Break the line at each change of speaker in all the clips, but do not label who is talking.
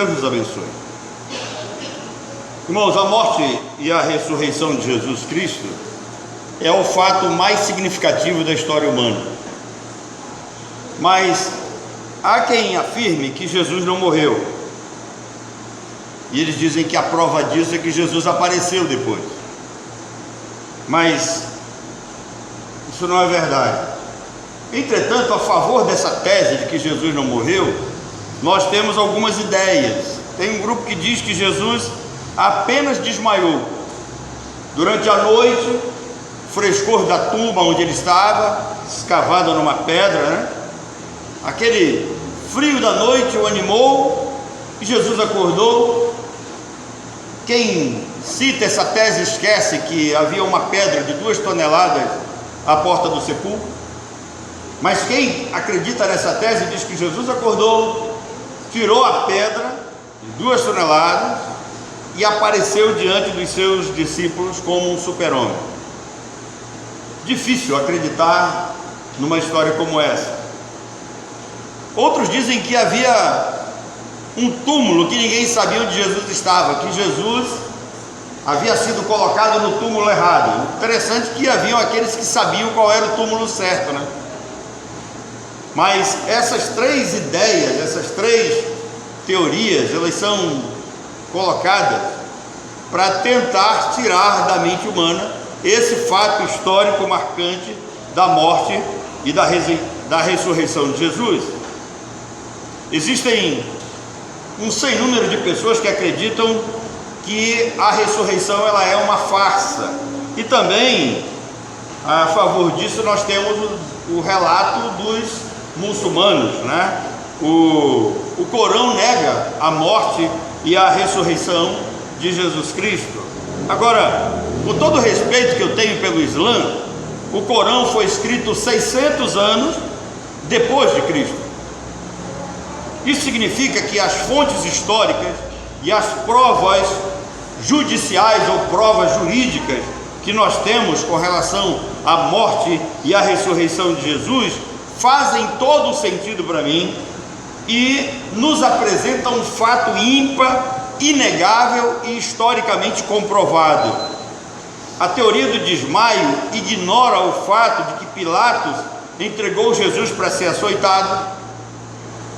Deus nos abençoe. Irmãos, a morte e a ressurreição de Jesus Cristo é o fato mais significativo da história humana. Mas há quem afirme que Jesus não morreu. E eles dizem que a prova disso é que Jesus apareceu depois. Mas isso não é verdade. Entretanto, a favor dessa tese de que Jesus não morreu, nós temos algumas ideias. Tem um grupo que diz que Jesus apenas desmaiou. Durante a noite, o frescor da tumba onde ele estava, escavado numa pedra, né? Aquele frio da noite o animou e Jesus acordou. Quem cita essa tese esquece que havia uma pedra de 2 toneladas à porta do sepulcro. Mas quem acredita nessa tese diz que Jesus acordou, tirou a pedra de 2 toneladas e apareceu diante dos seus discípulos como um super-homem. Difícil acreditar numa história como essa. Outros dizem que havia um túmulo que ninguém sabia onde Jesus estava, que Jesus havia sido colocado no túmulo errado. Interessante que haviam aqueles que sabiam qual era o túmulo certo, né? Mas essas 3 ideias, essas 3 teorias, elas são colocadas para tentar tirar da mente humana esse fato histórico marcante da morte e da ressurreição de Jesus. Existem um sem número de pessoas que acreditam que a ressurreição ela é uma farsa. E também, a favor disso, nós temos o relato dos muçulmanos, né? O Corão nega a morte e a ressurreição de Jesus Cristo. Agora, com todo o respeito que eu tenho pelo Islã, o Corão foi escrito 600 anos depois de Cristo. Isso significa que as fontes históricas e as provas judiciais ou provas jurídicas que nós temos com relação à morte e à ressurreição de Jesus fazem todo o sentido para mim e nos apresentam um fato ímpar, inegável e historicamente comprovado. A teoria do desmaio ignora o fato de que Pilatos entregou Jesus para ser açoitado.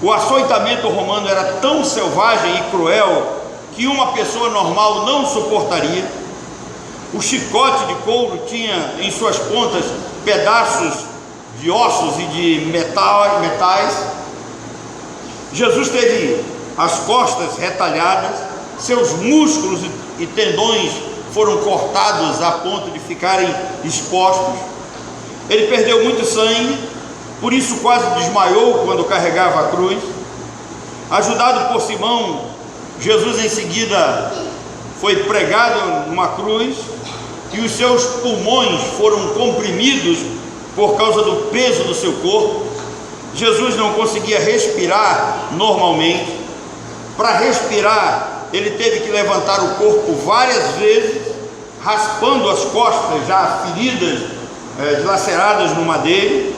O açoitamento romano era tão selvagem e cruel que uma pessoa normal não suportaria. O chicote de couro tinha em suas pontas pedaços de ossos e de metais. Jesus teve as costas retalhadas, seus músculos e tendões foram cortados a ponto de ficarem expostos. Ele perdeu muito sangue, por isso quase desmaiou quando carregava a cruz. Ajudado por Simão, Jesus em seguida foi pregado numa cruz e os seus pulmões foram comprimidos por causa do peso do seu corpo. Jesus não conseguia respirar normalmente. Para respirar, ele teve que levantar o corpo várias vezes, raspando as costas já feridas, dilaceradas no madeiro.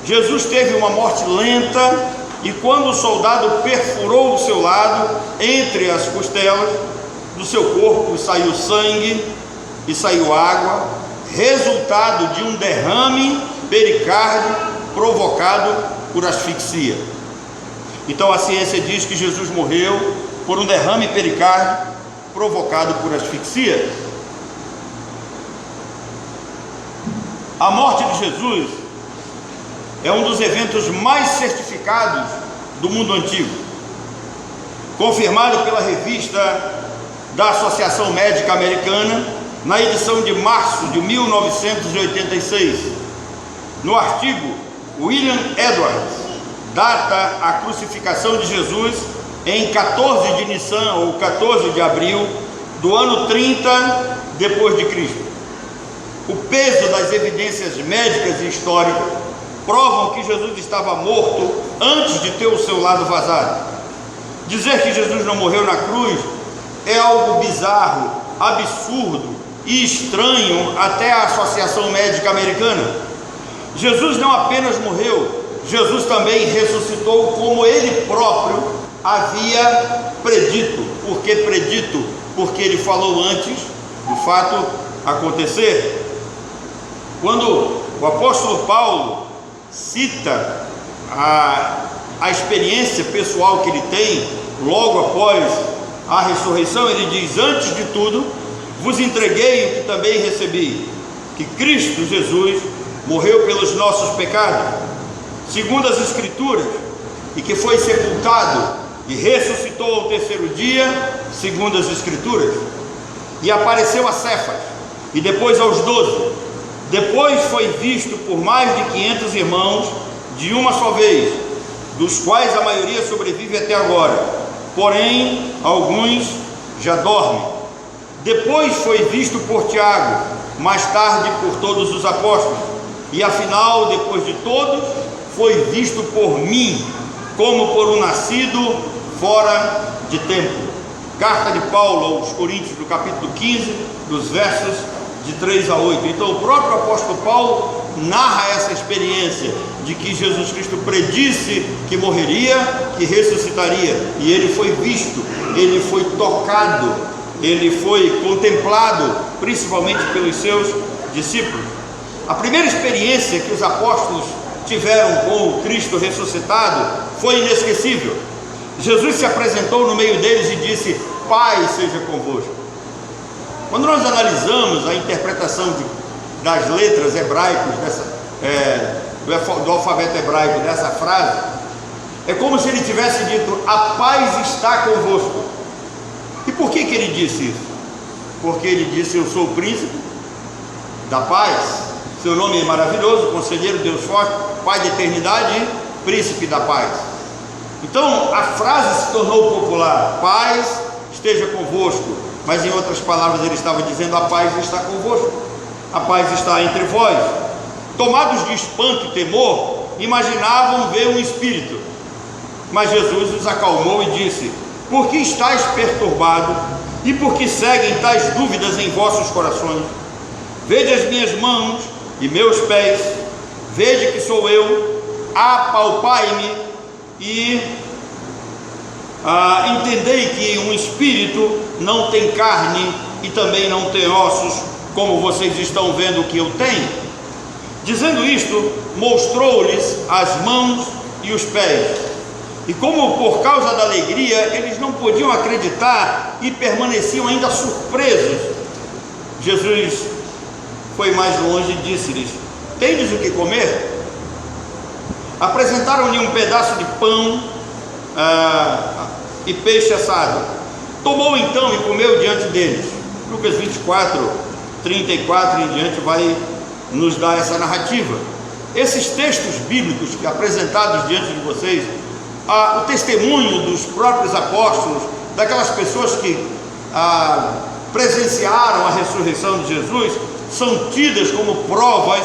Jesus teve uma morte lenta e quando o soldado perfurou o seu lado, entre as costelas do seu corpo saiu sangue e saiu água, resultado de um derrame pericárdio provocado por asfixia. Então a ciência diz que Jesus morreu por um derrame pericárdio provocado por asfixia. A morte de Jesus é um dos eventos mais certificados do mundo antigo, confirmado pela revista da Associação Médica Americana na edição de março de 1986. No artigo, William Edwards data a crucificação de Jesus em 14 de Nissan ou 14 de abril do ano 30 depois de Cristo. O peso das evidências médicas e históricas provam que Jesus estava morto antes de ter o seu lado vazado. Dizer que Jesus não morreu na cruz é algo bizarro, absurdo e estranho até a Associação Médica Americana. Jesus não apenas morreu, Jesus também ressuscitou, como ele próprio havia predito. Por que predito? Porque ele falou antes do fato acontecer. Quando o apóstolo Paulo cita a experiência pessoal que ele tem logo após a ressurreição, ele diz: antes de tudo vos entreguei o que também recebi, que Cristo Jesus morreu pelos nossos pecados, segundo as Escrituras, e que foi sepultado e ressuscitou ao terceiro dia, segundo as Escrituras, e apareceu a Cefas, e depois aos 12. Depois foi visto por mais de 500 irmãos de uma só vez, dos quais a maioria sobrevive até agora, porém alguns já dormem. Depois foi visto por Tiago, mais tarde por todos os apóstolos, e afinal, depois de todos, foi visto por mim, como por um nascido fora de tempo. Carta de Paulo aos Coríntios, do capítulo 15, dos versos de 3 a 8. Então o próprio apóstolo Paulo narra essa experiência de que Jesus Cristo predisse que morreria, que ressuscitaria, e ele foi visto, ele foi tocado, ele foi contemplado, principalmente pelos seus discípulos. A primeira experiência que os apóstolos tiveram com o Cristo ressuscitado foi inesquecível. Jesus se apresentou no meio deles e disse: Pai seja convosco. Quando nós analisamos a interpretação das letras hebraicas do alfabeto hebraico dessa frase, é como se ele tivesse dito: a paz está convosco. E por que ele disse isso? Porque ele disse: eu sou o príncipe da paz, seu nome é maravilhoso, conselheiro, Deus forte, Pai da eternidade e príncipe da paz. Então a frase se tornou popular: paz esteja convosco. Mas em outras palavras ele estava dizendo: a paz está convosco, a paz está entre vós. Tomados de espanto e temor, imaginavam ver um espírito, mas Jesus os acalmou e disse: por que estáis perturbados e por que seguem tais dúvidas em vossos corações? Vede as minhas mãos e meus pés, vede que sou eu, apalpai-me e entendei que um espírito não tem carne e também não tem ossos, como vocês estão vendo que eu tenho. Dizendo isto, mostrou-lhes as mãos e os pés. E como por causa da alegria eles não podiam acreditar e permaneciam ainda surpresos, Jesus foi mais longe e disse-lhes: tendes o que comer? Apresentaram-lhe um pedaço de pão e peixe assado. Tomou então e comeu diante deles. Lucas 24, 34 em diante vai nos dar essa narrativa. Esses textos bíblicos apresentados diante de vocês, o testemunho dos próprios apóstolos, daquelas pessoas que presenciaram a ressurreição de Jesus, são tidas como provas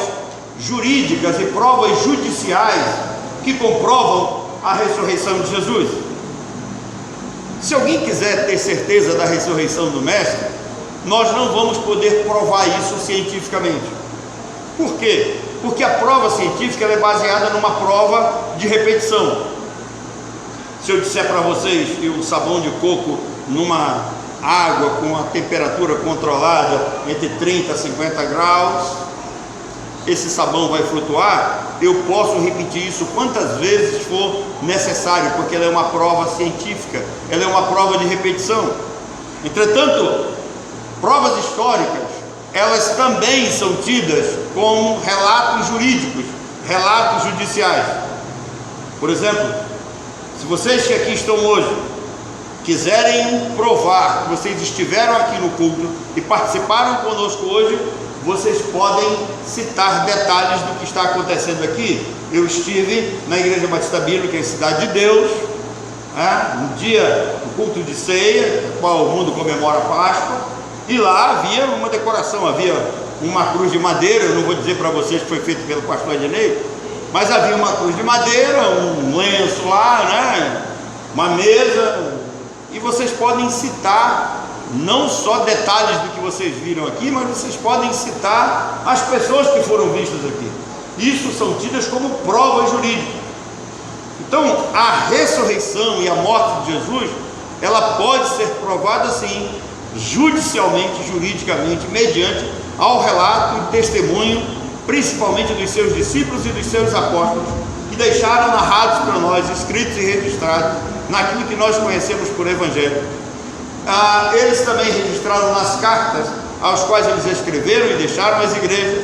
jurídicas e provas judiciais que comprovam a ressurreição de Jesus. Se alguém quiser ter certeza da ressurreição do Mestre, nós não vamos poder provar isso cientificamente. Por quê? Porque a prova científica ela é baseada numa prova de repetição. Se eu disser para vocês que o sabão de coco numa água com a temperatura controlada entre 30 a 50 graus, esse sabão vai flutuar, eu posso repetir isso quantas vezes for necessário, porque ela é uma prova científica, ela é uma prova de repetição. Entretanto, provas históricas, elas também são tidas como relatos jurídicos, relatos judiciais. Por exemplo, se vocês que aqui estão hoje quiserem provar que vocês estiveram aqui no culto e participaram conosco hoje, vocês podem citar detalhes do que está acontecendo aqui. Eu estive na Igreja Batista Bíblica em Cidade de Deus, no dia do culto de ceia, no qual o mundo comemora a Páscoa, e lá havia uma decoração, havia uma cruz de madeira. Eu não vou dizer para vocês que foi feito pelo pastor Ednei, mas havia uma cruz de madeira, um lenço lá, uma mesa, e vocês podem citar não só detalhes do que vocês viram aqui, mas vocês podem citar as pessoas que foram vistas aqui. Isso são tidas como provas jurídicas. Então, a ressurreição e a morte de Jesus ela pode ser provada sim, judicialmente, juridicamente, mediante ao relato e testemunho, principalmente dos seus discípulos e dos seus apóstolos, que deixaram narrados para nós, escritos e registrados, naquilo que nós conhecemos por Evangelho. Eles também registraram nas cartas, aos quais eles escreveram e deixaram as igrejas,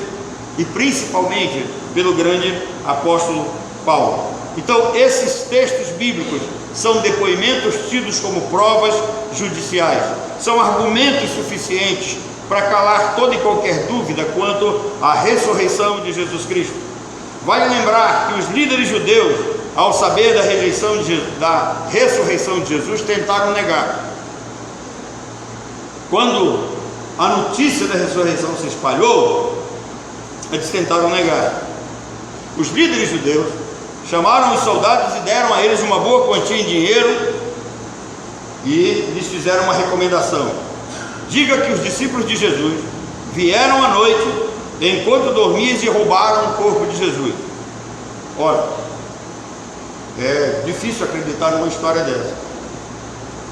e principalmente pelo grande apóstolo Paulo. Então, esses textos bíblicos são depoimentos tidos como provas judiciais, são argumentos suficientes para calar toda e qualquer dúvida quanto à ressurreição de Jesus Cristo. Vale lembrar que os líderes judeus, ao saber da ressurreição de Jesus, tentaram negar. Quando a notícia da ressurreição se espalhou, eles tentaram negar. Os líderes judeus chamaram os soldados e deram a eles uma boa quantia em dinheiro e lhes fizeram uma recomendação: diga que os discípulos de Jesus vieram à noite enquanto dormias e roubaram o corpo de Jesus. Ora, é difícil acreditar numa história dessa.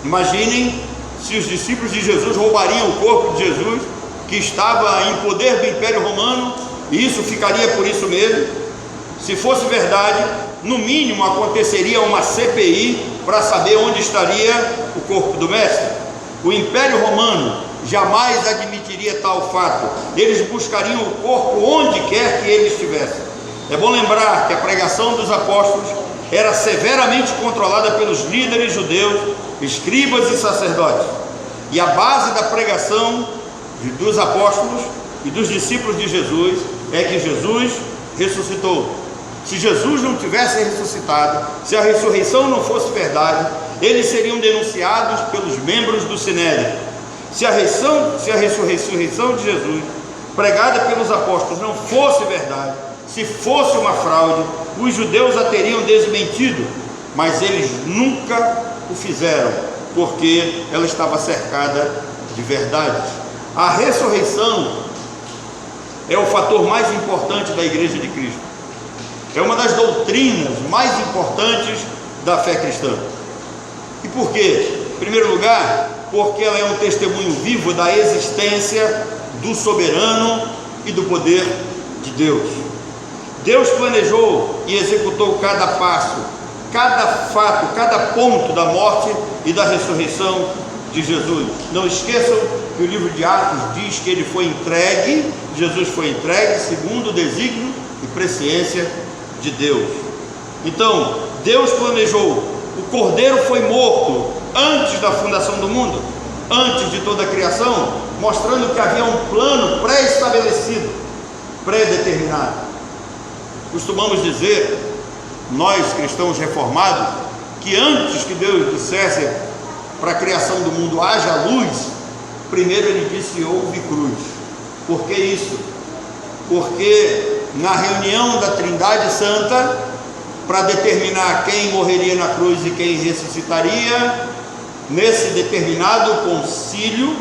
Imaginem se os discípulos de Jesus roubariam o corpo de Jesus, que estava em poder do Império Romano, e isso ficaria por isso mesmo. Se fosse verdade, no mínimo aconteceria uma CPI para saber onde estaria o corpo do mestre. O Império Romano jamais admitiria tal fato. Eles buscariam o corpo onde quer que ele estivesse. É bom lembrar que a pregação dos apóstolos era severamente controlada pelos líderes judeus, escribas e sacerdotes. E a base da pregação dos apóstolos e dos discípulos de Jesus é que Jesus ressuscitou. Se Jesus não tivesse ressuscitado, se a ressurreição não fosse verdade, eles seriam denunciados pelos membros do Sinédrio. Se a ressurreição de Jesus, pregada pelos apóstolos, não fosse verdade, se fosse uma fraude, os judeus a teriam desmentido, mas eles nunca o fizeram, porque ela estava cercada de verdades. A ressurreição é o fator mais importante da Igreja de Cristo. É uma das doutrinas mais importantes da fé cristã. E por quê? Em primeiro lugar, porque ela é um testemunho vivo da existência do soberano e do poder de Deus. Deus planejou e executou cada passo, cada fato, cada ponto da morte e da ressurreição de Jesus. Não esqueçam que o livro de Atos diz que ele foi entregue, Jesus foi entregue segundo o desígnio e presciência de Deus. Então, Deus planejou, o Cordeiro foi morto antes da fundação do mundo, antes de toda a criação, mostrando que havia um plano pré-estabelecido, pré-determinado. Costumamos dizer, nós cristãos reformados, que antes que Deus dissesse para a criação do mundo haja luz, primeiro ele disse houve cruz. Por que isso? Porque na reunião da Trindade Santa, para determinar quem morreria na cruz e quem ressuscitaria, nesse determinado concílio,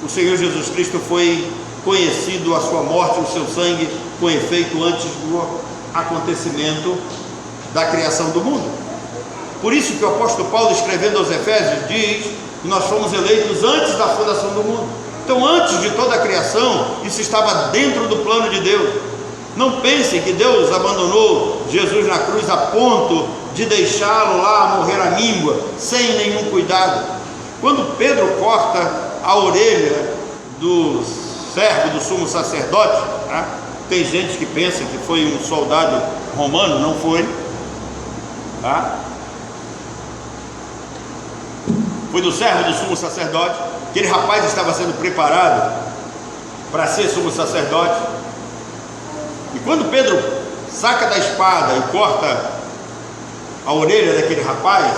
o Senhor Jesus Cristo foi conhecido, a sua morte, o seu sangue com efeito antes do acontecimento da criação do mundo. Por isso que o apóstolo Paulo, escrevendo aos Efésios, diz que nós fomos eleitos antes da fundação do mundo. Então, antes de toda a criação, isso estava dentro do plano de Deus. Não pensem que Deus abandonou Jesus na cruz a ponto de deixá-lo lá morrer à míngua, sem nenhum cuidado. Quando Pedro corta a orelha do servo do sumo sacerdote, tá? Tem gente que pensa que foi um soldado romano, não foi, tá? Foi do servo do sumo sacerdote. Aquele rapaz estava sendo preparado para ser sumo sacerdote. E quando Pedro saca da espada e corta a orelha daquele rapaz,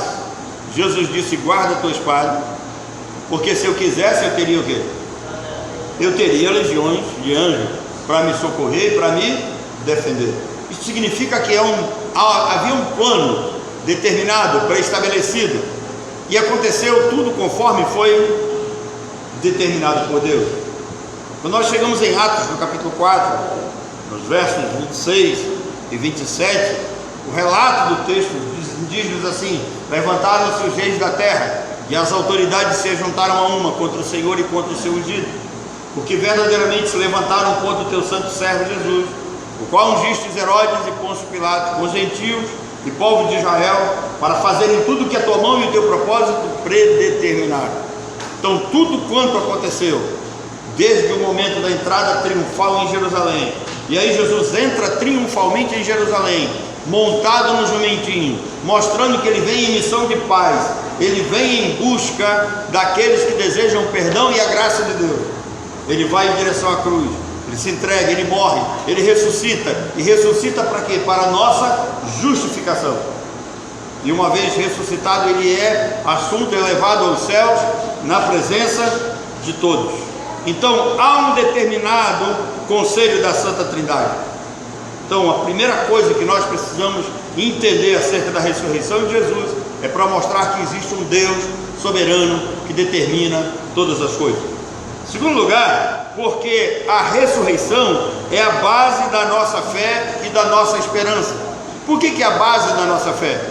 Jesus disse: guarda a tua espada, porque se eu quisesse eu teria o quê? Eu teria legiões de anjos para me socorrer e para me defender. Isso significa que havia um plano determinado, pré-estabelecido, e aconteceu tudo conforme foi determinado por Deus. Quando nós chegamos em Atos, no capítulo 4, nos versos 26 e 27, o relato do texto diz-nos assim: levantaram-se os reis da terra, e as autoridades se juntaram a uma contra o Senhor e contra o seu ungido, porque verdadeiramente se levantaram contra o teu santo servo Jesus, o qual ungistes Herodes e Pôncio Pilato, com os gentios e povo de Israel, para fazerem tudo o que a tua mão e o teu propósito predeterminaram. Então tudo quanto aconteceu, desde o momento da entrada triunfal em Jerusalém, e aí Jesus entra triunfalmente em Jerusalém, montado no jumentinho, mostrando que ele vem em missão de paz, ele vem em busca daqueles que desejam perdão e a graça de Deus. Ele vai em direção à cruz, ele se entrega, ele morre, ele ressuscita. E ressuscita para quê? Para a nossa justificação. E uma vez ressuscitado, ele é assunto elevado aos céus, na presença de todos. Então há um determinado conselho da Santa Trindade. Então a primeira coisa que nós precisamos entender acerca da ressurreição de Jesus é para mostrar que existe um Deus soberano que determina todas as coisas. Em segundo lugar, porque a ressurreição é a base da nossa fé e da nossa esperança. Por que é a base da nossa fé?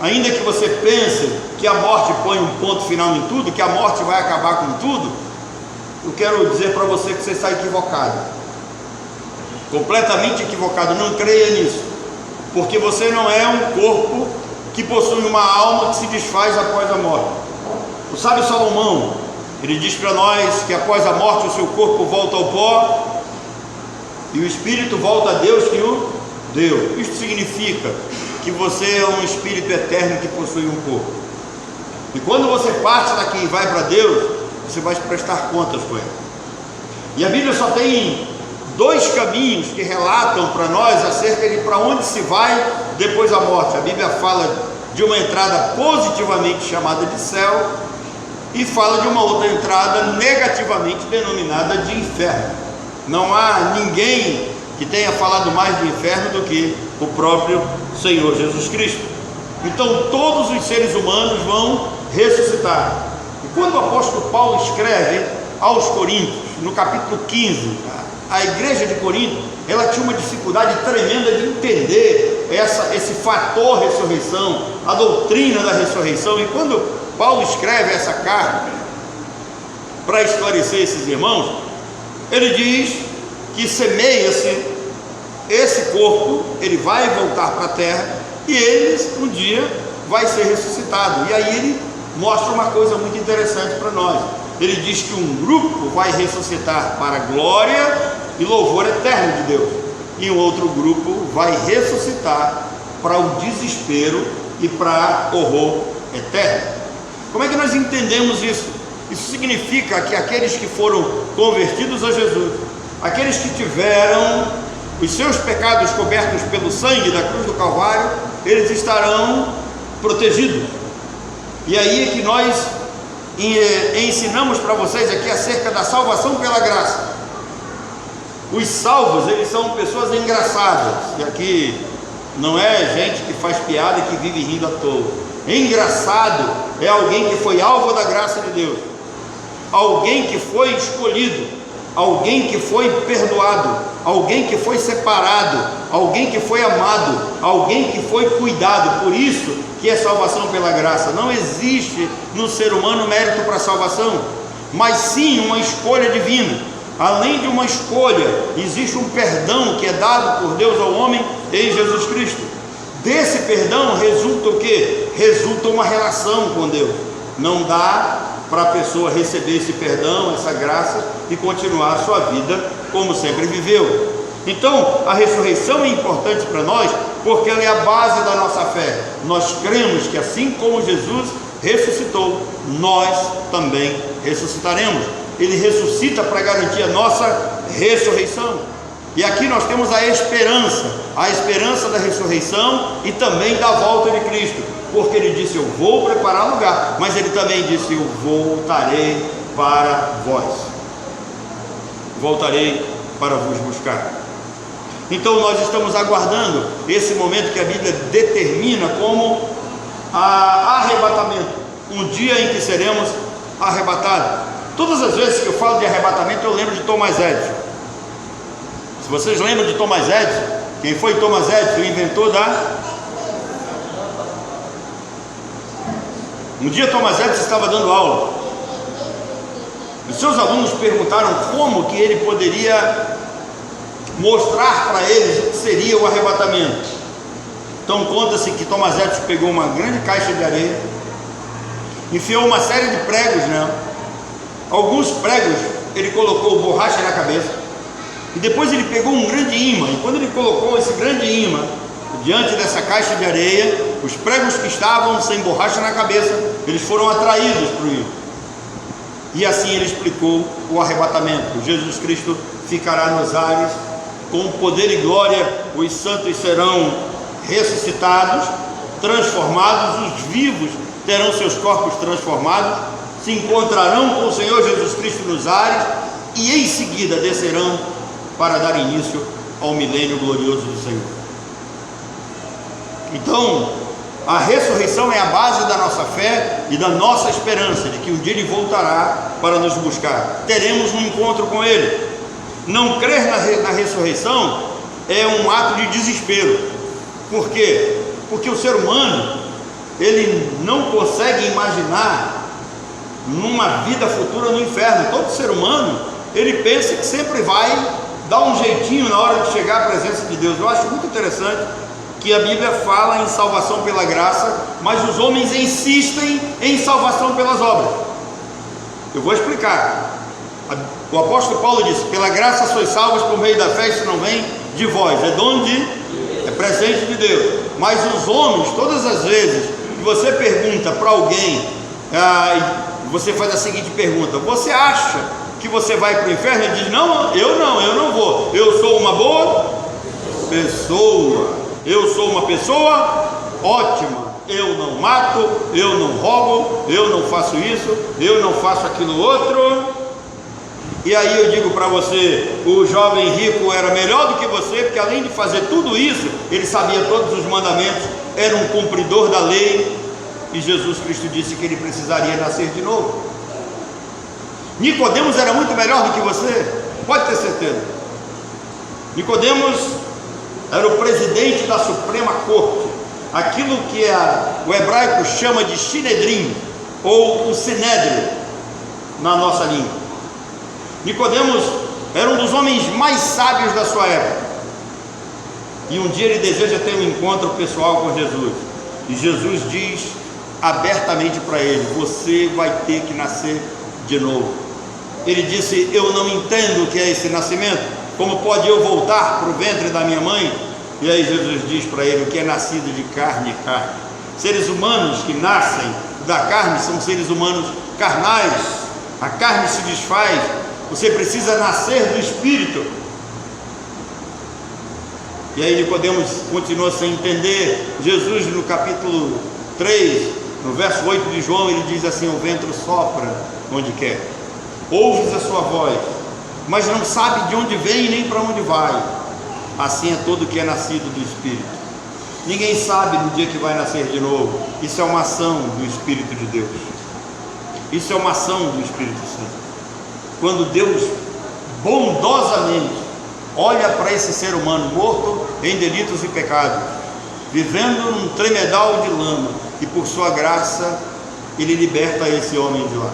Ainda que você pense que a morte põe um ponto final em tudo, que a morte vai acabar com tudo, eu quero dizer para você que você está equivocado, completamente equivocado. Não creia nisso, porque você não é um corpo que possui uma alma que se desfaz após a morte. O sábio Salomão, ele diz para nós que após a morte o seu corpo volta ao pó e o espírito volta a Deus que o deu. Isto significa que você é um espírito eterno que possui um corpo, e quando você parte daqui e vai para Deus, você vai prestar contas com ele. E a Bíblia só tem dois caminhos que relatam para nós acerca de para onde se vai depois da morte. A Bíblia fala de uma entrada positivamente chamada de céu, e fala de uma outra entrada negativamente denominada de inferno. Não há ninguém que tenha falado mais do inferno do que o próprio Senhor Jesus Cristo. Então todos os seres humanos vão ressuscitar. E quando o apóstolo Paulo escreve aos Coríntios, no capítulo 15, a igreja de Corinto, ela tinha uma dificuldade tremenda de entender esse fator ressurreição, a doutrina da ressurreição. E quando Paulo escreve essa carta para esclarecer esses irmãos, ele diz que semeia-se esse corpo, ele vai voltar para a terra, e ele um dia vai ser ressuscitado. E aí ele mostra uma coisa muito interessante para nós. Ele diz que um grupo vai ressuscitar para a glória e louvor eterno de Deus, e um outro grupo vai ressuscitar para o desespero e para horror eterno. Como é que nós entendemos isso? Isso significa que aqueles que foram convertidos a Jesus, aqueles que tiveram os seus pecados cobertos pelo sangue da cruz do Calvário, eles estarão protegidos. E aí é que nós ensinamos para vocês aqui acerca da salvação pela graça. Os salvos, eles são pessoas engraçadas, e aqui não é gente que faz piada e que vive rindo à toa. Engraçado é alguém que foi alvo da graça de Deus, alguém que foi escolhido, alguém que foi perdoado, alguém que foi separado, alguém que foi amado, alguém que foi cuidado. Por isso que é salvação pela graça. Não existe no ser humano mérito para a salvação, mas sim uma escolha divina. Além de uma escolha, existe um perdão que é dado por Deus ao homem em Jesus Cristo. Desse perdão resulta o quê? Resulta uma relação com Deus. Não dá para a pessoa receber esse perdão, essa graça, e continuar a sua vida como sempre viveu. Então a ressurreição é importante para nós, porque ela é a base da nossa fé. Nós cremos que assim como Jesus ressuscitou, nós também ressuscitaremos. Ele ressuscita para garantir a nossa ressurreição. E aqui nós temos a esperança da ressurreição e também da volta de Cristo, porque ele disse: eu vou preparar lugar, mas ele também disse: eu voltarei para vós, voltarei para vos buscar. Então nós estamos aguardando esse momento que a Bíblia determina como arrebatamento, um dia em que seremos arrebatados. Todas as vezes que eu falo de arrebatamento, eu lembro de Thomas Edison. Se vocês lembram de Thomas Edison, quem foi Thomas Edison? O inventor da Um dia Thomas Edison estava dando aula. Os seus alunos perguntaram como que ele poderia mostrar para eles o que seria o arrebatamento. Então conta-se que Thomas Edison pegou uma grande caixa de areia, enfiou uma série de pregos nela. Alguns pregos ele colocou borracha na cabeça, e depois ele pegou um grande ímã, e quando ele colocou esse grande ímã diante dessa caixa de areia, os pregos que estavam sem borracha na cabeça, eles foram atraídos para o ímã. E assim ele explicou o arrebatamento. Jesus Cristo ficará nos ares, com poder e glória. Os santos serão ressuscitados, transformados, os vivos terão seus corpos transformados, se encontrarão com o Senhor Jesus Cristo nos ares, e em seguida descerão para dar início ao milênio glorioso do Senhor. Então, a ressurreição é a base da nossa fé e da nossa esperança de que um dia Ele voltará para nos buscar. Teremos um encontro com Ele. Não crer na ressurreição é um ato de desespero. Por quê? Porque o ser humano, ele não consegue imaginar numa vida futura no inferno. Todo ser humano, ele pensa que sempre vai dar um jeitinho na hora de chegar à presença de Deus. Eu acho muito interessante que a Bíblia fala em salvação pela graça, mas os homens insistem em salvação pelas obras. Eu vou explicar. O apóstolo Paulo disse: pela graça sois salvos por meio da fé, isso não vem de vós, é dom é presente de Deus. Mas os homens, todas as vezes que você pergunta para alguém, você faz a seguinte pergunta: você acha que você vai para o inferno? Ele diz: não, eu não vou, eu sou uma boa pessoa, eu sou uma pessoa ótima, eu não mato, eu não roubo, eu não faço isso, eu não faço aquilo outro. E aí eu digo para você, o jovem rico era melhor do que você, porque além de fazer tudo isso, ele sabia todos os mandamentos, era um cumpridor da lei, e Jesus Cristo disse que ele precisaria nascer de novo. Nicodemos era muito melhor do que você, pode ter certeza. Nicodemos era o presidente da Suprema Corte, aquilo que o hebraico chama de Sinedrim, ou o Sinédrio na nossa língua. Nicodemos era um dos homens mais sábios da sua época, e um dia ele deseja ter um encontro pessoal com Jesus, e Jesus diz abertamente para ele: você vai ter que nascer de novo. Ele disse: eu não entendo o que é esse nascimento, como pode eu voltar para o ventre da minha mãe? E aí Jesus diz para ele: o que é nascido de carne é carne. Seres humanos que nascem da carne são seres humanos carnais, a carne se desfaz, você precisa nascer do Espírito. E aí Nicodemos continua sem entender. Jesus, no capítulo 3, no verso 8 de João, ele diz assim: o vento sopra onde quer, ouves a sua voz, mas não sabe de onde vem nem para onde vai. Assim é todo que é nascido do Espírito. Ninguém sabe no dia que vai nascer de novo. Isso é uma ação do Espírito de Deus. Isso é uma ação do Espírito Santo. Quando Deus bondosamente olha para esse ser humano morto em delitos e pecados, vivendo num tremedal de lama, e por sua graça Ele liberta esse homem de lá.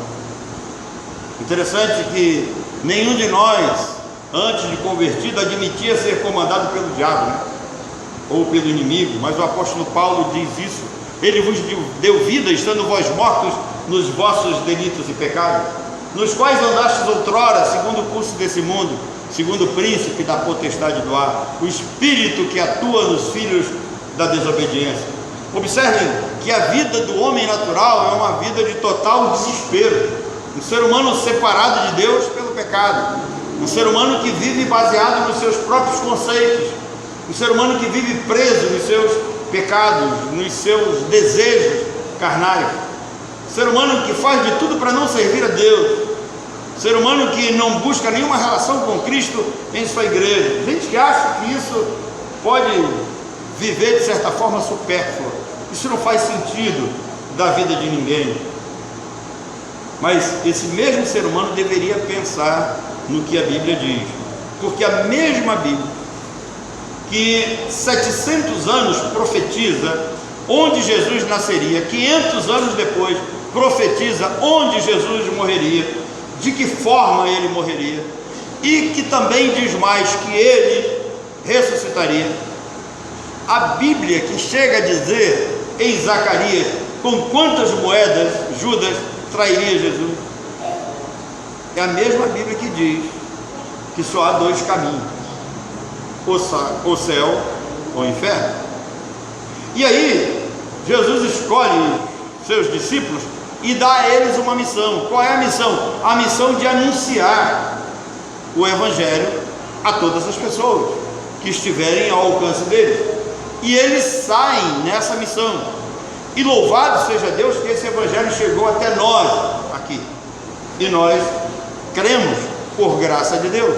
Interessante que nenhum de nós, antes de convertido, admitia ser comandado pelo diabo, né? Ou pelo inimigo, mas o apóstolo Paulo diz isso: ele vos deu vida, estando vós mortos nos vossos delitos e pecados, nos quais andastes outrora, segundo o curso desse mundo, segundo o príncipe da potestade do ar, o espírito que atua nos filhos da desobediência. Observem que a vida do homem natural é uma vida de total desespero, um ser humano separado de Deus pelo pecado, um ser humano que vive baseado nos seus próprios conceitos, um ser humano que vive preso nos seus pecados, nos seus desejos carnais, um ser humano que faz de tudo para não servir a Deus, um ser humano que não busca nenhuma relação com Cristo em sua igreja. Gente que acha que isso pode viver de certa forma supérflua. Isso não faz sentido da vida de ninguém. Mas esse mesmo ser humano deveria pensar no que a Bíblia diz, porque a mesma Bíblia que 700 anos profetiza onde Jesus nasceria, 500 anos depois profetiza onde Jesus morreria, de que forma ele morreria, e que também diz mais que ele ressuscitaria. A Bíblia que chega a dizer em Zacarias com quantas moedas Judas trairia Jesus, é a mesma Bíblia que diz que só há dois caminhos: o céu ou o inferno. E aí Jesus escolhe seus discípulos e dá a eles uma missão. Qual é a missão? A missão de anunciar o Evangelho a todas as pessoas que estiverem ao alcance deles. E eles saem nessa missão. E louvado seja Deus que esse Evangelho chegou até nós aqui. E nós cremos por graça de Deus.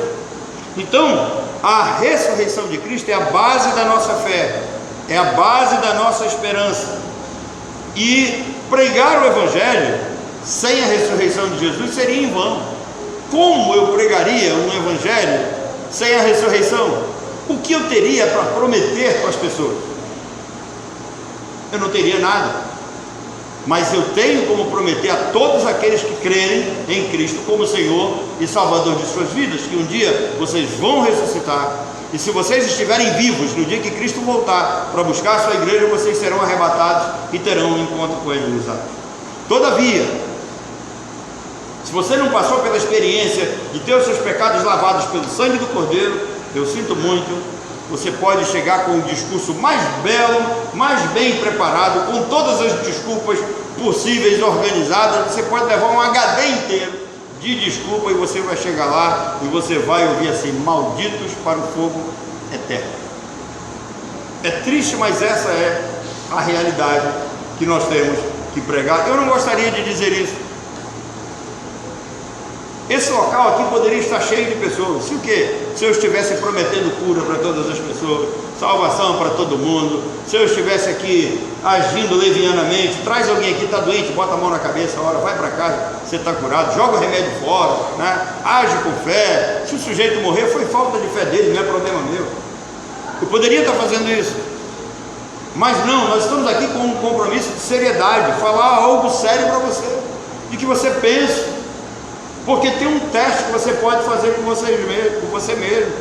Então, a ressurreição de Cristo é a base da nossa fé, é a base da nossa esperança. E pregar o Evangelho sem a ressurreição de Jesus seria em vão. Como eu pregaria um Evangelho sem a ressurreição? O que eu teria para prometer para as pessoas? Eu não teria nada, mas eu tenho como prometer a todos aqueles que crerem em Cristo como Senhor e Salvador de suas vidas, que um dia vocês vão ressuscitar, e se vocês estiverem vivos no dia que Cristo voltar para buscar a sua igreja, vocês serão arrebatados e terão um encontro com Ele nos ares. Todavia, se você não passou pela experiência de ter os seus pecados lavados pelo sangue do Cordeiro, eu sinto muito, você pode chegar com um discurso mais belo, mais bem preparado, com todas as desculpas possíveis, organizadas. Você pode levar um HD inteiro de desculpa e você vai chegar lá e você vai ouvir assim: malditos para o fogo eterno. É triste, mas essa é a realidade que nós temos que pregar. Eu não gostaria de dizer isso. Esse local aqui poderia estar cheio de pessoas. Se o quê? Se eu estivesse prometendo cura para todas as pessoas, salvação para todo mundo, se eu estivesse aqui agindo levianamente, traz alguém aqui, está doente, bota a mão na cabeça, ora, vai para casa, você está curado, joga o remédio fora, né? Age com fé. Se o sujeito morrer, foi falta de fé dele, não é problema meu. Eu poderia estar fazendo isso, mas não, nós estamos aqui com um compromisso de seriedade, falar algo sério para você, de que você pense. Porque tem um teste que você pode fazer com você mesmo.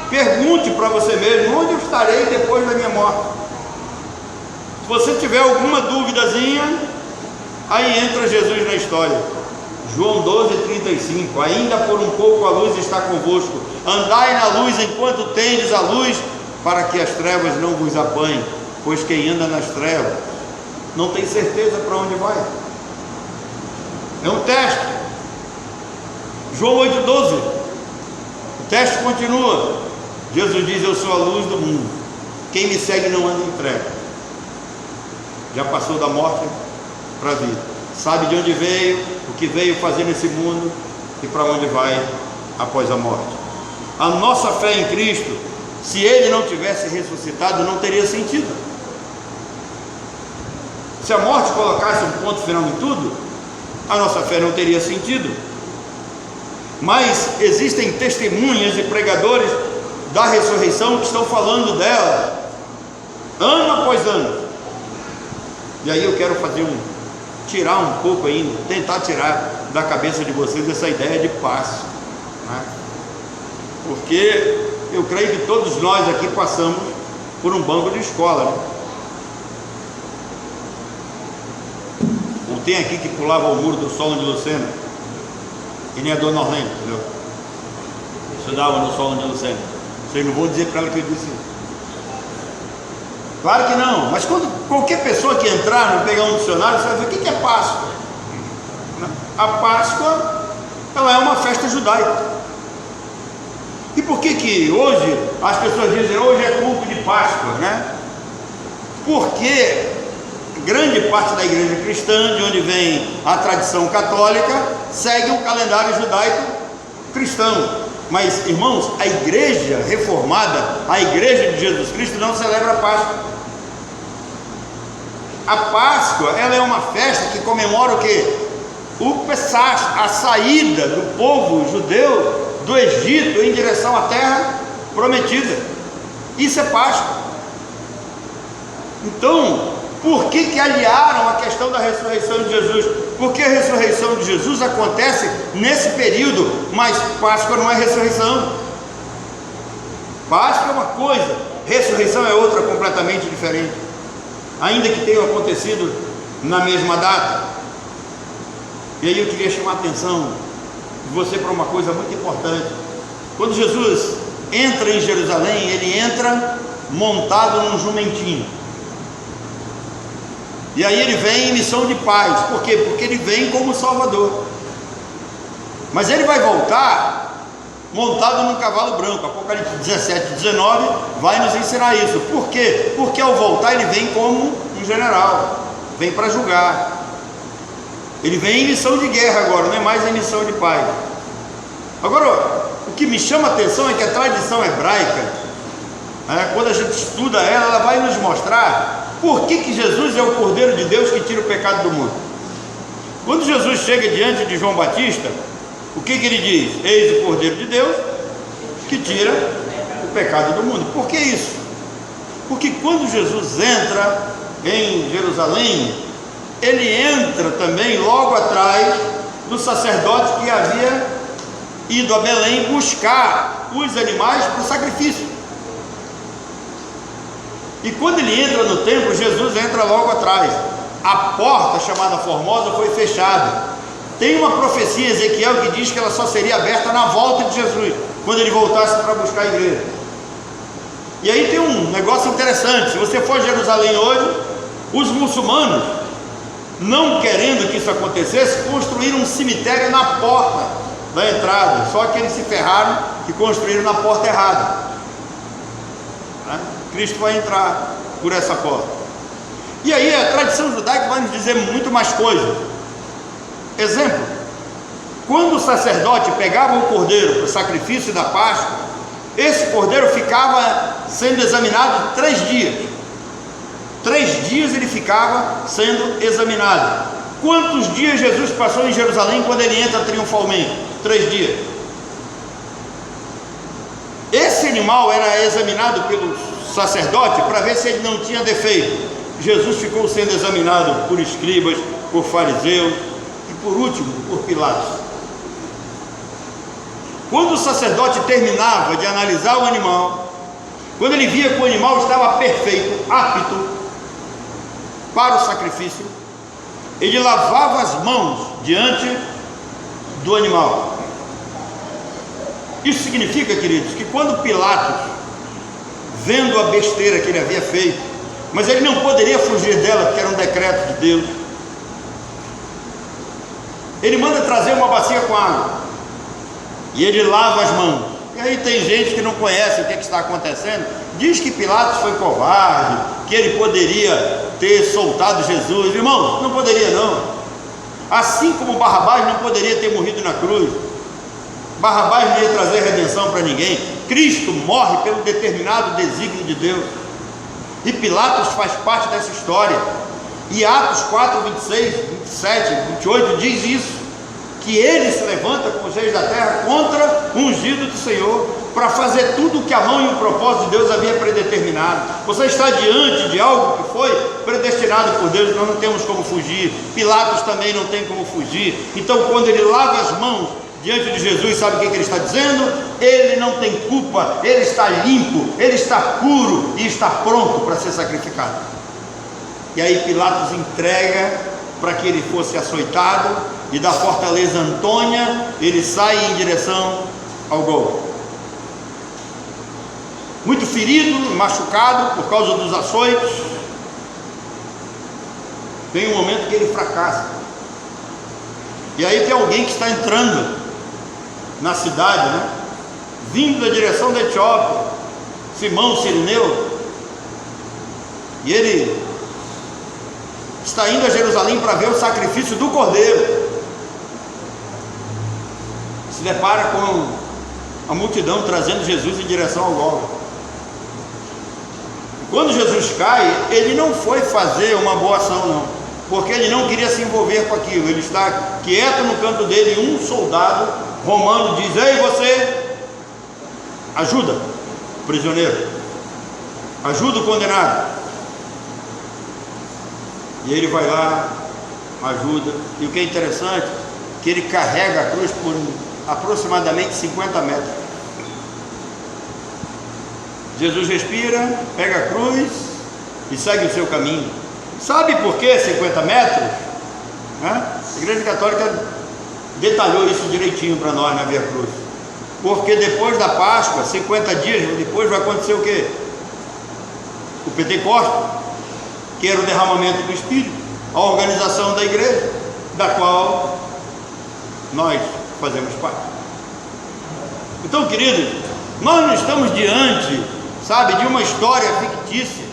Pergunte para você mesmo: onde eu estarei depois da minha morte? Se você tiver alguma duvidazinha, aí entra Jesus na história. João 12:35: ainda por um pouco a luz está convosco, andai na luz enquanto tendes a luz, para que as trevas não vos apanhem, pois quem anda nas trevas não tem certeza para onde vai. É um teste. João 8:12, o teste continua. Jesus diz: eu sou a luz do mundo, quem me segue não anda em trevas. Já passou da morte para a vida, sabe de onde veio, o que veio fazer nesse mundo e para onde vai após a morte. A nossa fé em Cristo, se Ele não tivesse ressuscitado, não teria sentido. Se a morte colocasse um ponto final em tudo, a nossa fé não teria sentido. Mas existem testemunhas e pregadores da ressurreição que estão falando dela ano após ano. E aí eu quero tirar um pouco ainda, tentar tirar da cabeça de vocês essa ideia de Páscoa, né? Porque eu creio que todos nós aqui passamos por um banco de escola, né? Não tem aqui que pulava o muro do Solon de Lucena, e nem a dona Orlando, entendeu? Estudava no Solon de Lucena. Vocês não vão dizer para ela que eu disse isso. Claro que não, mas quando qualquer pessoa que entrar e pegar um dicionário, você vai ver o que é Páscoa. A Páscoa, ela é uma festa judaica. E por que hoje as pessoas dizem hoje é culto de Páscoa, né? Porque grande parte da igreja cristã, de onde vem a tradição católica, segue o calendário judaico cristão. Mas, irmãos, a igreja reformada, a igreja de Jesus Cristo, não celebra a Páscoa. A Páscoa, ela é uma festa que comemora o quê? O Pessach, a saída do povo judeu do Egito em direção à terra prometida. Isso é Páscoa. Então, por que aliaram a questão da ressurreição de Jesus? Porque a ressurreição de Jesus acontece nesse período, mas Páscoa não é ressurreição. Páscoa é uma coisa, ressurreição é outra completamente diferente, ainda que tenha acontecido na mesma data. E aí eu queria chamar a atenção de você para uma coisa muito importante. Quando Jesus entra em Jerusalém, ele entra montado num jumentinho. E aí ele vem em missão de paz. Por quê? Porque ele vem como Salvador. Mas ele vai voltar montado num cavalo branco. Apocalipse 17, 19 vai nos ensinar isso. Por quê? Porque ao voltar ele vem como um general, vem para julgar. Ele vem em missão de guerra agora, não é mais em missão de paz. Agora, o que me chama a atenção é que a tradição hebraica, quando a gente estuda ela vai nos mostrar por que Jesus é o Cordeiro de Deus que tira o pecado do mundo. Quando Jesus chega diante de João Batista, o que ele diz? Eis o Cordeiro de Deus que tira o pecado do mundo. Por que isso? Porque quando Jesus entra em Jerusalém, ele entra também logo atrás do sacerdote que havia ido a Belém buscar os animais para o sacrifício. E quando ele entra no templo, Jesus entra logo atrás. A porta chamada Formosa foi fechada. Tem uma profecia em Ezequiel que diz que ela só seria aberta na volta de Jesus, quando ele voltasse para buscar a igreja. E aí tem um negócio interessante. Se você for a Jerusalém hoje, os muçulmanos, não querendo que isso acontecesse, construíram um cemitério na porta da entrada. Só que eles se ferraram e construíram na porta errada. Cristo vai entrar por essa porta. E aí a tradição judaica vai nos dizer muito mais coisas. Exemplo: quando o sacerdote pegava o cordeiro para o sacrifício da Páscoa, esse cordeiro ficava sendo examinado 3 dias. 3 dias ele ficava sendo examinado. Quantos dias Jesus passou em Jerusalém quando ele entra triunfalmente? 3 dias. Esse animal era examinado pelo sacerdote para ver se ele não tinha defeito. Jesus ficou sendo examinado por escribas, por fariseus e por último por Pilatos. Quando o sacerdote terminava de analisar o animal, quando ele via que o animal estava perfeito, apto para o sacrifício, ele lavava as mãos diante do animal. Isso significa, queridos, que quando Pilatos, vendo a besteira que ele havia feito, mas ele não poderia fugir dela, porque era um decreto de Deus, ele manda trazer uma bacia com água, e ele lava as mãos. E aí tem gente que não conhece o que está acontecendo, diz que Pilatos foi covarde, que ele poderia ter soltado Jesus. Irmãos, não poderia não. Assim como Barrabás não poderia ter morrido na cruz. Barrabás não ia trazer redenção para ninguém. Cristo morre pelo determinado desígnio de Deus. E Pilatos faz parte dessa história. E Atos 4, 26, 27, 28 diz isso, que ele se levanta com os reis da terra contra o ungido do Senhor, para fazer tudo o que a mão e o propósito de Deus havia predeterminado. Você está diante de algo que foi predestinado por Deus, nós não temos como fugir. Pilatos também não tem como fugir. Então quando ele lava as mãos diante de Jesus, sabe o que ele está dizendo? Ele não tem culpa, ele está limpo, ele está puro e está pronto para ser sacrificado. E aí Pilatos entrega para que ele fosse açoitado, e da fortaleza Antônia ele sai em direção ao Gólgota. Muito ferido, machucado por causa dos açoites, tem um momento que ele fracassa. E aí tem alguém que está entrando na cidade, vindo da direção da Etiópia, Simão Cirineu, e ele está indo a Jerusalém para ver o sacrifício do cordeiro. Se depara com a multidão trazendo Jesus em direção ao Gólgota. Quando Jesus cai, ele não foi fazer uma boa ação não, porque ele não queria se envolver com aquilo. Ele está quieto no canto dele, e um soldado romano diz: ei, você, ajuda o prisioneiro, ajuda o condenado. E ele vai lá, ajuda. E o que é interessante, que ele carrega a cruz por aproximadamente 50 metros. Jesus respira, pega a cruz e segue o seu caminho. Sabe por que 50 metros? A Igreja Católica detalhou isso direitinho para nós na Via Cruz. Porque depois da Páscoa, 50 dias depois, vai acontecer o quê? O Pentecostes, que era o derramamento do Espírito, a organização da igreja, da qual nós fazemos parte. Então, queridos, nós não estamos diante, sabe, de uma história fictícia.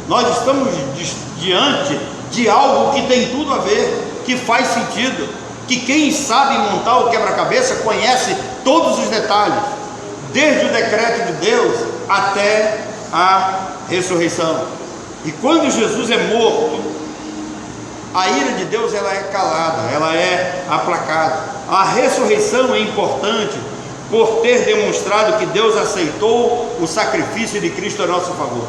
Nós estamos diante de algo que tem tudo a ver, que faz sentido, que quem sabe montar o quebra-cabeça conhece todos os detalhes, desde o decreto de Deus até a ressurreição. E quando Jesus é morto, a ira de Deus ela é calada, ela é aplacada. A ressurreição é importante por ter demonstrado que Deus aceitou o sacrifício de Cristo a nosso favor.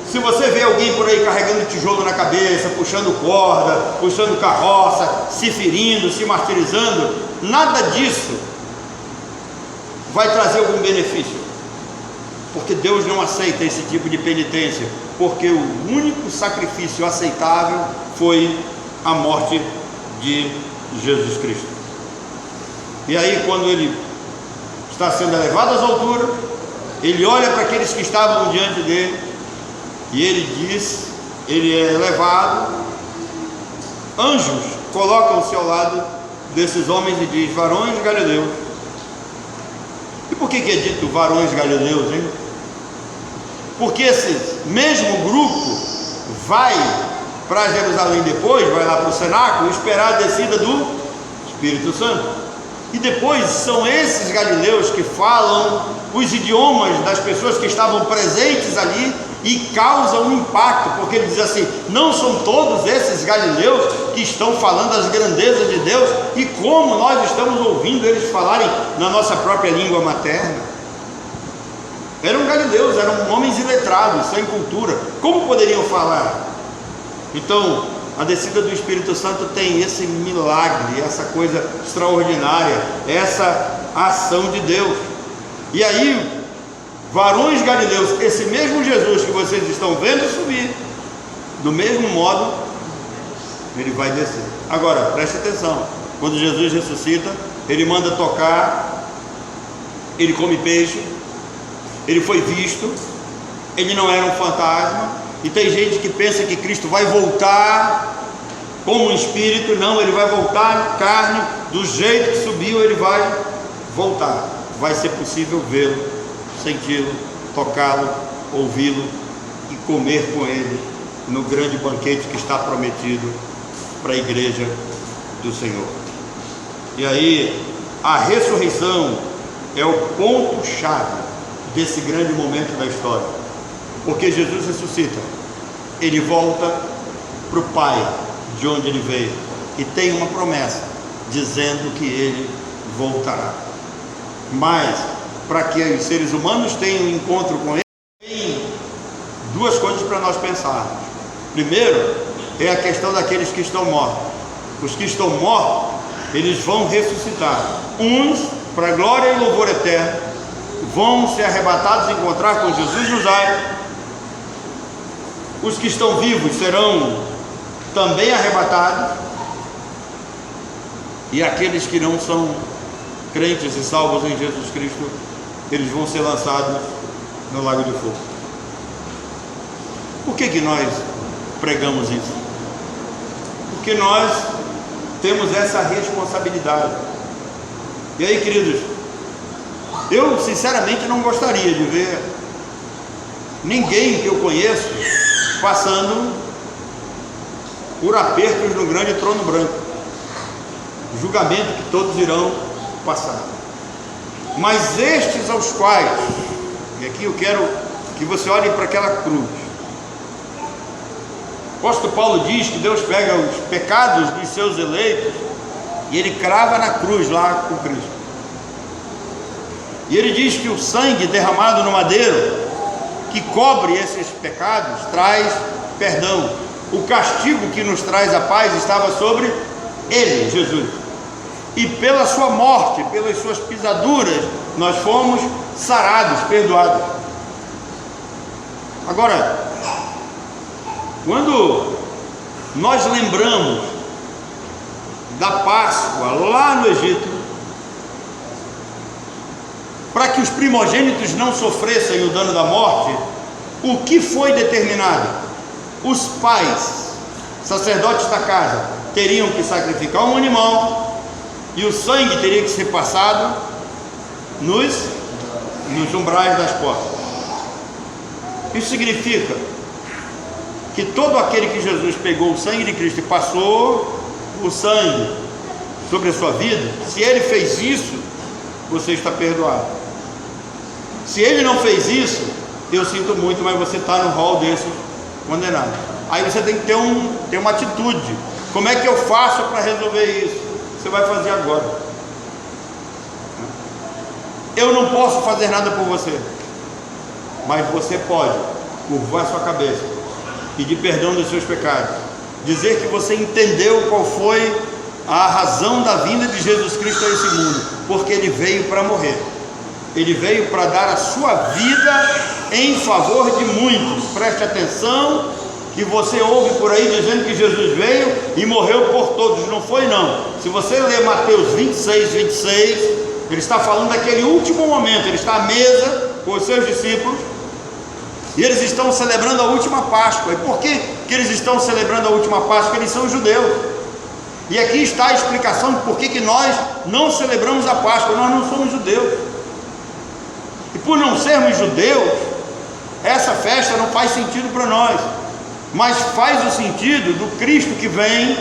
Se você vê alguém por aí carregando tijolo na cabeça, puxando corda, puxando carroça, se ferindo, se martirizando, nada disso vai trazer algum benefício, porque Deus não aceita esse tipo de penitência, porque o único sacrifício aceitável foi a morte de Jesus Cristo. E aí, quando ele está sendo elevado às alturas, ele olha para aqueles que estavam diante dele e ele diz, ele é elevado, anjos colocam-se ao lado desses homens e diz: varões galileus. E por que é dito varões galileus, hein? Porque esse mesmo grupo vai para Jerusalém depois, vai lá para o cenáculo esperar a descida do Espírito Santo. E depois são esses galileus que falam os idiomas das pessoas que estavam presentes ali e causam um impacto, porque ele diz assim: não são todos esses galileus que estão falando as grandezas de Deus, e como nós estamos ouvindo eles falarem na nossa própria língua materna. Eram galileus, eram homens iletrados, sem cultura, como poderiam falar? Então, a descida do Espírito Santo tem esse milagre, essa coisa extraordinária, essa ação de Deus. E aí, varões galileus, esse mesmo Jesus que vocês estão vendo subir, do mesmo modo, ele vai descer. Agora, preste atenção, quando Jesus ressuscita, ele manda tocar, ele come peixe, ele foi visto, ele não era um fantasma. E tem gente que pensa que Cristo vai voltar como um espírito. Não, ele vai voltar em carne, do jeito que subiu ele vai voltar. Vai ser possível vê-lo, senti-lo, tocá-lo, ouvi-lo e comer com ele no grande banquete que está prometido para a igreja do Senhor. E aí, a ressurreição é o ponto-chave desse grande momento da história, porque Jesus ressuscita, ele volta para o Pai, de onde ele veio, e tem uma promessa, dizendo que ele voltará. Mas, para que os seres humanos tenham um encontro com ele, tem duas coisas para nós pensarmos. Primeiro, é a questão daqueles que estão mortos. Os que estão mortos, eles vão ressuscitar. Uns, para glória e louvor eterno, vão ser arrebatados e encontrar com Jesus nos ares. Os que estão vivos serão também arrebatados, e aqueles que não são crentes e salvos em Jesus Cristo, eles vão ser lançados no lago de fogo. Por que nós pregamos isso? Porque nós temos essa responsabilidade. E aí, queridos, eu sinceramente não gostaria de ver ninguém que eu conheço passando por apertos no grande trono branco, julgamento que todos irão passar. Mas estes aos quais, e aqui eu quero que você olhe para aquela cruz. O apóstolo Paulo diz que Deus pega os pecados dos seus eleitos e ele crava na cruz lá com Cristo. E ele diz que o sangue derramado no madeiro, que cobre esses pecados, traz perdão. O castigo que nos traz a paz estava sobre ele, Jesus. E pela sua morte, pelas suas pisaduras, nós fomos sarados, perdoados. Agora, quando nós lembramos da Páscoa lá no Egito, para que os primogênitos não sofressem o dano da morte, o que foi determinado? Os pais, sacerdotes da casa, teriam que sacrificar um animal e o sangue teria que ser passado nos umbrais das portas. Isso significa que todo aquele que Jesus pegou o sangue de Cristo e passou o sangue sobre a sua vida, se ele fez isso, você está perdoado. Se ele não fez isso, eu sinto muito, mas você está no rol desses condenados. Aí você tem que ter uma atitude. Como é que eu faço para resolver isso? Você vai fazer agora. Eu não posso fazer nada por você, mas você pode curvar sua cabeça, pedir perdão dos seus pecados, dizer que você entendeu qual foi a razão da vinda de Jesus Cristo a esse mundo, porque ele veio para morrer. Ele veio para dar a sua vida em favor de muitos. Preste atenção, que você ouve por aí dizendo que Jesus veio e morreu por todos. Não foi, não. Se você ler Mateus 26, 26, ele está falando daquele último momento. Ele está à mesa com os seus discípulos e eles estão celebrando a última Páscoa. E por que eles estão celebrando a última Páscoa? Eles são judeus. E aqui está a explicação de por que nós não celebramos a Páscoa. Nós não somos judeus. E por não sermos judeus, essa festa não faz sentido para nós, mas faz o sentido do Cristo que vem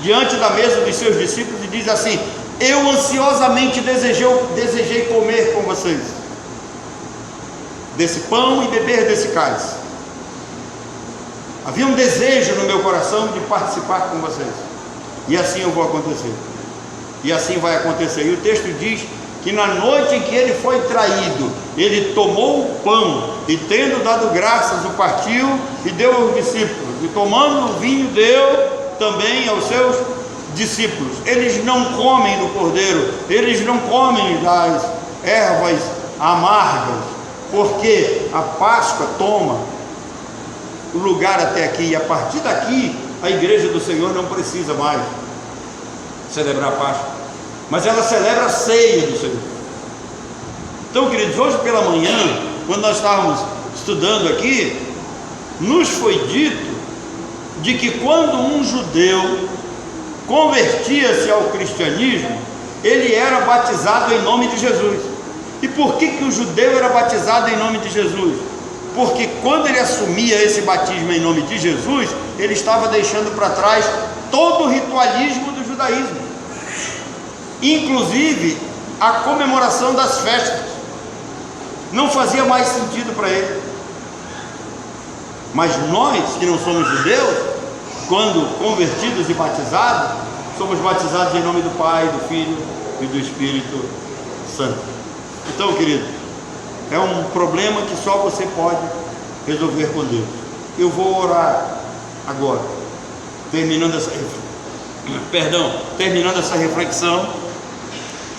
diante da mesa dos seus discípulos e diz assim: eu ansiosamente desejei comer com vocês desse pão e beber desse cálice. Havia um desejo no meu coração de participar com vocês, e assim eu vou acontecer, e assim vai acontecer. E o texto diz que na noite em que ele foi traído, ele tomou o pão e, tendo dado graças, o partiu e deu aos discípulos, e tomando o vinho deu também aos seus discípulos. Eles não comem do cordeiro, eles não comem das ervas amargas, porque a Páscoa toma o lugar até aqui, e a partir daqui a igreja do Senhor não precisa mais celebrar a Páscoa, mas ela celebra a ceia do Senhor. Então, queridos, hoje pela manhã, quando nós estávamos estudando aqui, nos foi dito de que quando um judeu convertia-se ao cristianismo, ele era batizado em nome de Jesus. E por que o judeu era batizado em nome de Jesus? Porque quando ele assumia esse batismo em nome de Jesus, ele estava deixando para trás todo o ritualismo do judaísmo, inclusive a comemoração das festas. Não fazia mais sentido para ele. Mas nós que não somos judeus, quando convertidos e batizados, somos batizados em nome do Pai, do Filho e do Espírito Santo. Então, querido, é um problema que só você pode resolver com Deus. Eu vou orar agora, terminando essa reflexão.